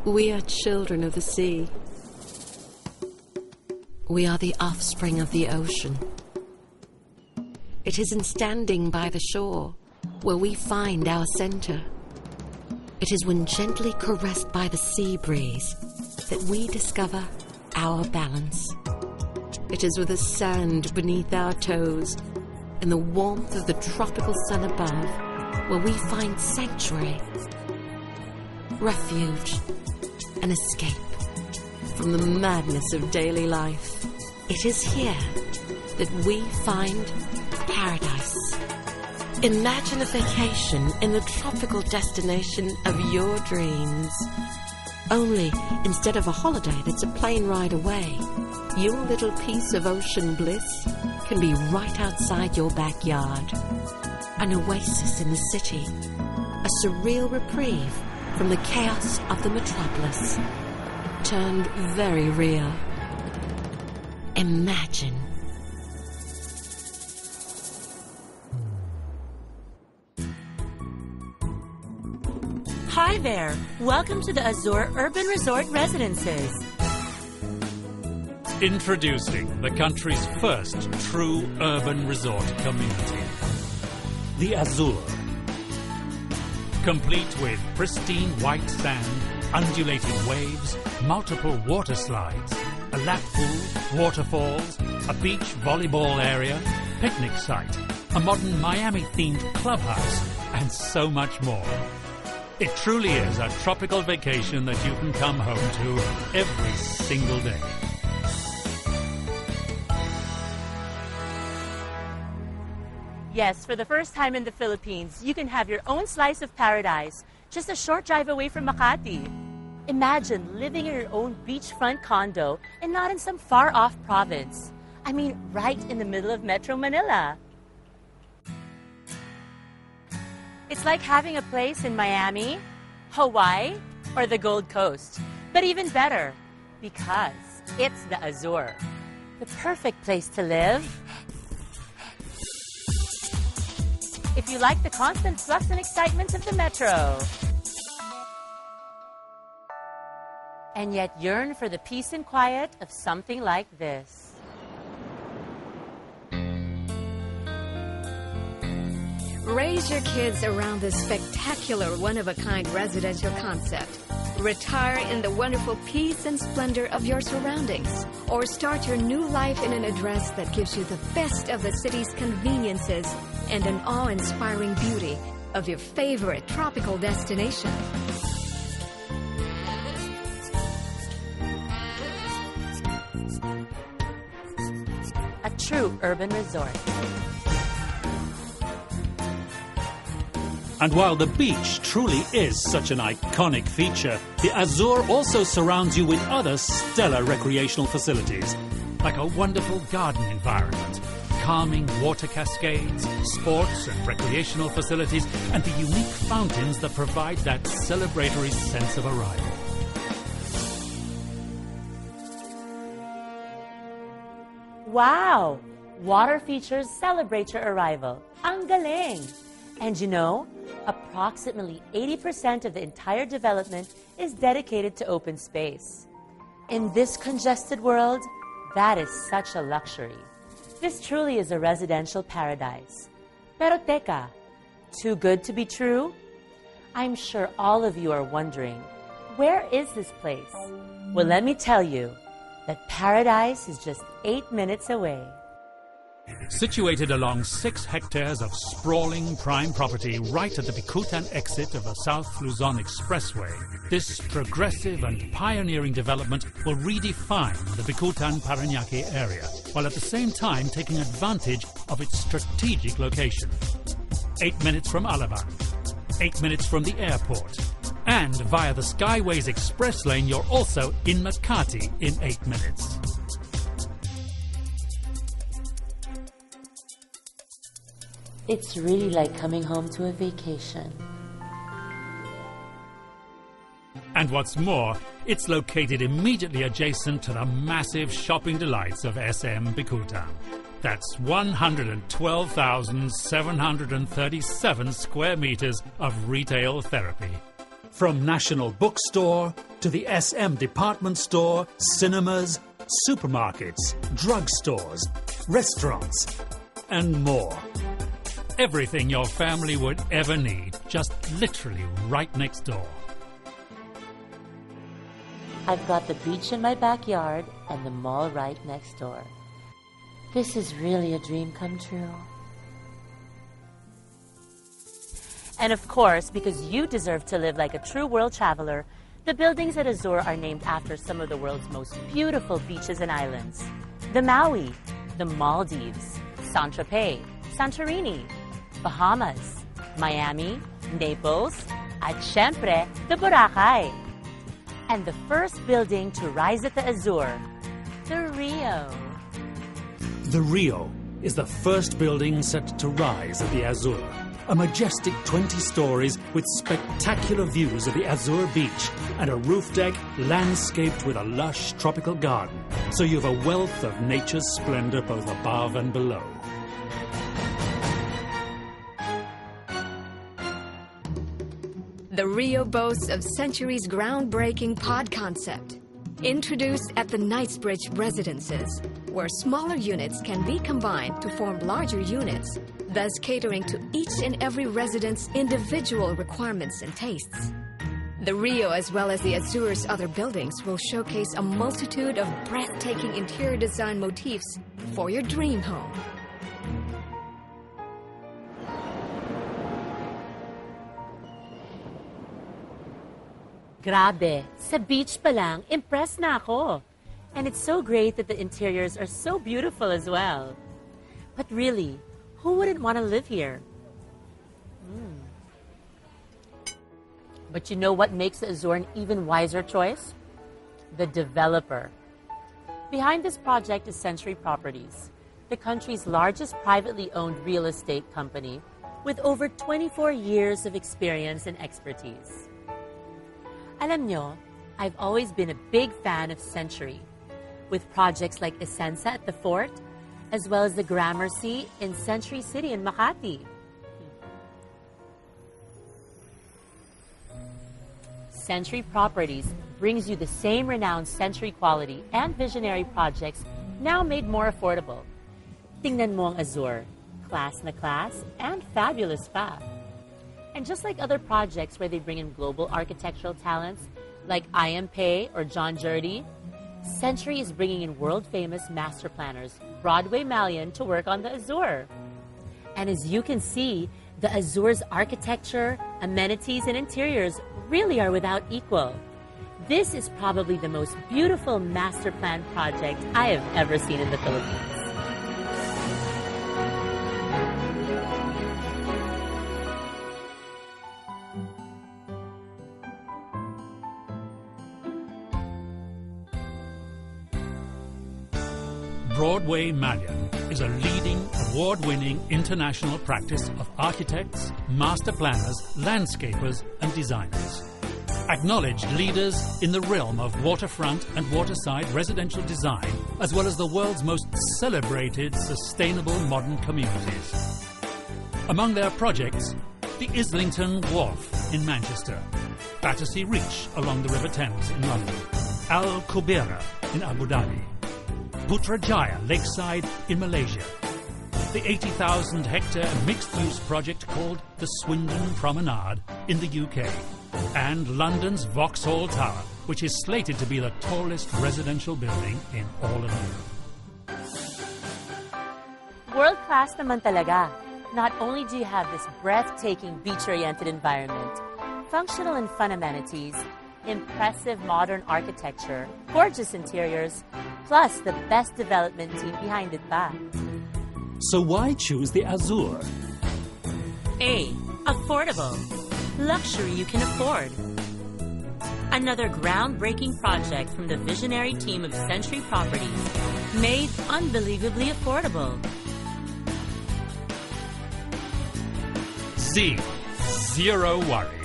We are children of the sea. We are the offspring of the ocean. It is in standing by the shore where we find our center. It is when gently caressed by the sea breeze that we discover our balance. It is with the sand beneath our toes and the warmth of the tropical sun above where we find sanctuary, refuge, and escape from the madness of daily life. It is here that we find paradise. Imagine a vacation in the tropical destination of your dreams. Only instead of a holiday that's a plane ride away, your little piece of ocean bliss can be right outside your backyard. An oasis in the city, a surreal reprieve from the chaos of the metropolis, turned very real. Imagine. Hi there! Welcome to the Azure Urban Resort Residences. Introducing the country's first true urban resort community, the Azure. Complete with pristine white sand, undulating waves, multiple water slides, a lap pool, waterfalls, a beach volleyball area, picnic site, a modern Miami-themed clubhouse, and so much more. It truly is a tropical vacation that you can come home to every single day. Yes, for the first time in the Philippines, you can have your own slice of paradise, just a short drive away from Makati. Imagine living in your own beachfront condo and not in some far-off province. I mean, right in the middle of Metro Manila. It's like having a place in Miami, Hawaii, or the Gold Coast. But even better, because it's the Azure. The perfect place to live. If you like the constant flux and excitement of the metro, and yet yearn for the peace and quiet of something like this. Raise your kids around this spectacular one-of-a-kind residential concept. Retire in the wonderful peace and splendor of your surroundings, or start your new life in an address that gives you the best of the city's conveniences and an awe-inspiring beauty of your favorite tropical destination. A true urban resort. And while the beach truly is such an iconic feature, the Azure also surrounds you with other stellar recreational facilities, like a wonderful garden environment, calming water cascades, sports and recreational facilities, and the unique fountains that provide that celebratory sense of arrival. Wow! Water features celebrate your arrival. Ang galing! And you know, approximately 80% of the entire development is dedicated to open space. In this congested world, that is such a luxury. This truly is a residential paradise. Pero teka, too good to be true? I'm sure all of you are wondering, where is this place? Well, let me tell you that paradise is just 8 minutes away. Situated along 6 hectares of sprawling prime property right at the Bicutan exit of the South Luzon Expressway, this progressive and pioneering development will redefine the Bicutan-Parañaque area, while at the same time taking advantage of its strategic location. 8 minutes from Alabang, 8 minutes from the airport, and via the Skyways Express lane, you're also in Makati in 8 minutes. It's really like coming home to a vacation. And what's more, it's located immediately adjacent to the massive shopping delights of SM Bicutan. That's 112,737 square meters of retail therapy. From National Bookstore to the SM department store, cinemas, supermarkets, drugstores, restaurants, and more. Everything your family would ever need, just literally right next door. I've got the beach in my backyard and the mall right next door. This is really a dream come true. And of course, because you deserve to live like a true world traveler, the buildings at Azure are named after some of the world's most beautiful beaches and islands. The Maui, the Maldives, Saint-Tropez, Santorini, Bahamas, Miami, Naples, at syempre, the Boracay. And the first building to rise at the Azure, the Rio. The Rio is the first building set to rise at the Azure. A majestic 20 stories with spectacular views of the Azure beach and a roof deck landscaped with a lush tropical garden. So you have a wealth of nature's splendor both above and below. The Rio boasts of Century's groundbreaking pod concept, introduced at the Knightsbridge residences, where smaller units can be combined to form larger units, thus catering to each and every resident's individual requirements and tastes. The Rio, as well as the Azure's other buildings, will showcase a multitude of breathtaking interior design motifs for your dream home. Grabe, sa beach pa lang, impressed na ako. And it's so great that the interiors are so beautiful as well. But really, who wouldn't want to live here? But you know what makes the Azure an even wiser choice? The developer. Behind this project is Century Properties, the country's largest privately owned real estate company with over 24 years of experience and expertise. Alam nyo, I've always been a big fan of Century, with projects like Essenza at the Fort, as well as the Gramercy in Century City in Makati. Century Properties brings you the same renowned Century quality and visionary projects now made more affordable. Tingnan mo ang Azure, class na class, and fabulous pa. And just like other projects where they bring in global architectural talents like I.M. Pei or John Jurdy, Century is bringing in world-famous master planners Broadway Malian to work on the Azure. And as you can see, the Azure's architecture, amenities, and interiors really are without equal. This is probably the most beautiful master plan project I have ever seen in the Philippines. Broadway Malian is a leading, award-winning international practice of architects, master planners, landscapers, and designers. Acknowledged leaders in the realm of waterfront and waterside residential design, as well as the world's most celebrated sustainable modern communities. Among their projects, the Islington Wharf in Manchester, Battersea Reach along the River Thames in London, Al Kubeira in Abu Dhabi, Putrajaya Lakeside in Malaysia, the 80,000-hectare mixed-use project called the Swindon Promenade in the UK, and London's Vauxhall Tower, which is slated to be the tallest residential building in all of Europe. World-class naman talaga. Not only do you have this breathtaking beach-oriented environment, functional and fun amenities, impressive modern architecture, gorgeous interiors, plus the best development team behind it pa. So why choose the Azure? A. Affordable. Luxury you can afford. Another groundbreaking project from the visionary team of Century Properties, made unbelievably affordable. Z. Zero worries.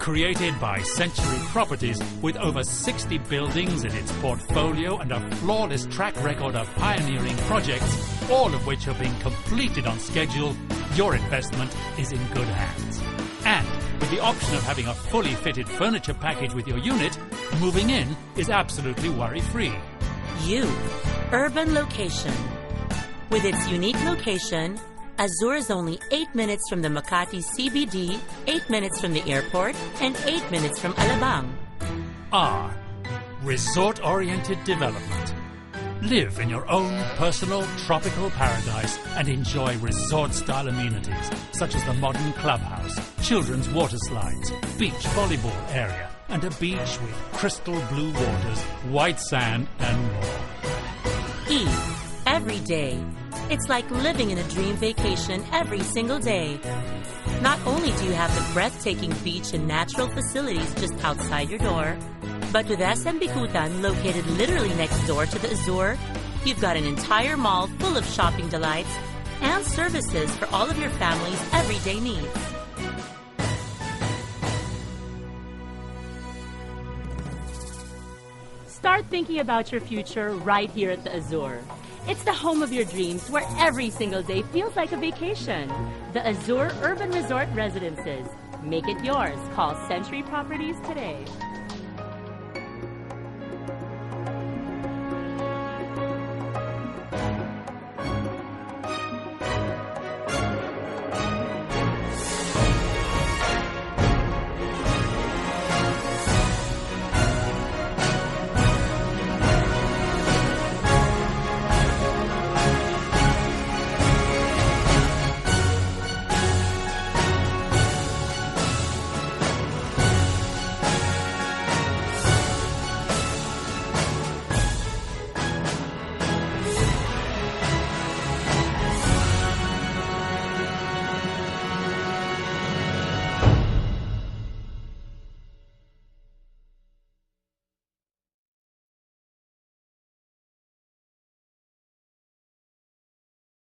Created by Century Properties with over 60 buildings in its portfolio and a flawless track record of pioneering projects, all of which have been completed on schedule, your investment is in good hands. And with the option of having a fully fitted furniture package with your unit, Moving in is absolutely worry-free. U, urban location. With its unique location, Azure is only 8 minutes from the Makati CBD, 8 minutes from the airport, and 8 minutes from Alabang. R, resort-oriented development. Live in your own personal tropical paradise and enjoy resort-style amenities such as the modern clubhouse, children's water slides, beach volleyball area, and a beach with crystal blue waters, white sand, and more. E, every day. It's like living in a dream vacation every single day. Not only do you have the breathtaking beach and natural facilities just outside your door, but with SM Bikutan located literally next door to the Azure, you've got an entire mall full of shopping delights and services for all of your family's everyday needs. Start thinking about your future right here at the Azure. It's the home of your dreams where every single day feels like a vacation. The Azure Urban Resort Residences. Make it yours. Call Century Properties today.